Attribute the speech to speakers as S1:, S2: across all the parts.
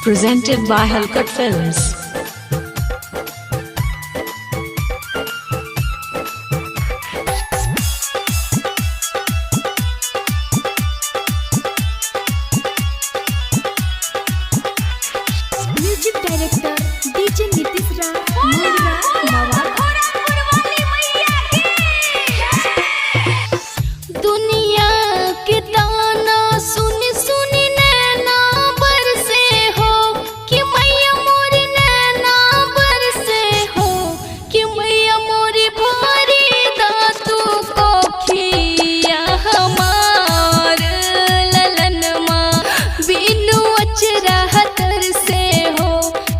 S1: presented by Halkat Films.
S2: Music director DJ Nitish Rao दुनिया के ताना सुनी सुनी नैना बरसे हो कि मैया मोरी नैना बरसे हो कि मैया मोरी भारी दातू को खिया हमार ललन माँ बिनु अचरा तरसे हो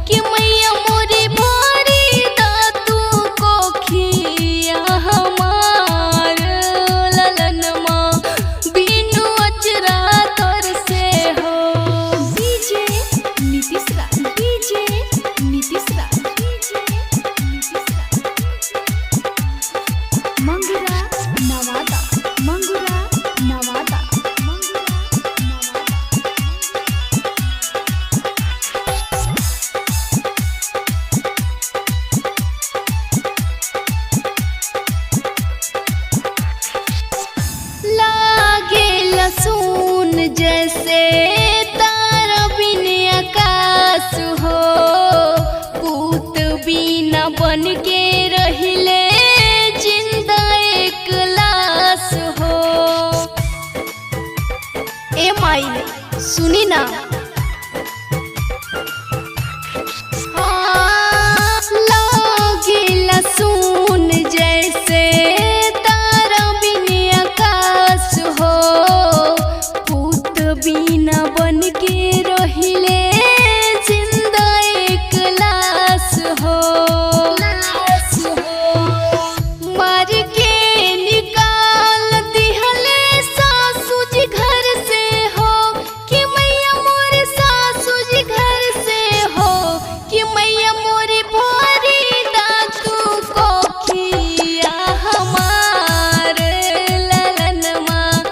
S2: कि मैया मोरी भारी दातू को खिया हमार ललन माँ बिनु अचरा तरसे हो। डीजे नीतीश राव डीजे नीतीश राव मंगुरा नवादा मंगुरा नवादा मंगुरा लागे लसून जैसे तारा बिन आकाश हो पूत बिना बन के रहिले जिंदा एक लाश हो। ए माई सुनी ना लागे लसून जैसे तारा बिन आकाश हो पूत बिना बन के रहिले जिंदा एक लाश हो। मार के निकाल दिहले सासू जी घर से हो कि मैया मोरे सासू जी घर से हो कि मैया मोरे भारी दातू को खिया हमार ललन माँ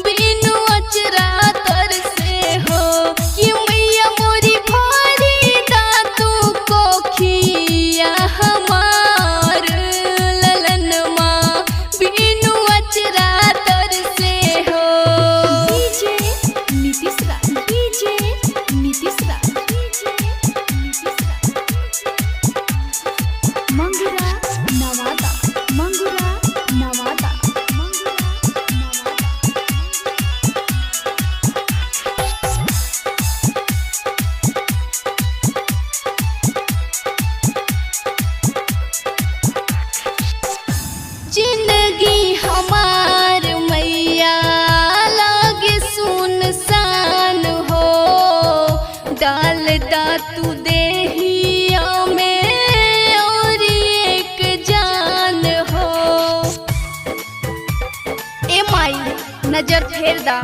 S2: बिनु अचरा तरसे हो कि मैया मोरी भारी दातू को खिया हमार ललन माँ बिनु अचरा तरसे हो। डीजे नीतीश राव डीजे नीतीश राव मंगुरा नवादा मंगुरा नवादा मंगुरा जिंदगी हमार मैया लागे सुनसान हो डाल दातू देहिया में और एक जान हो। ए माई नजर फेर दा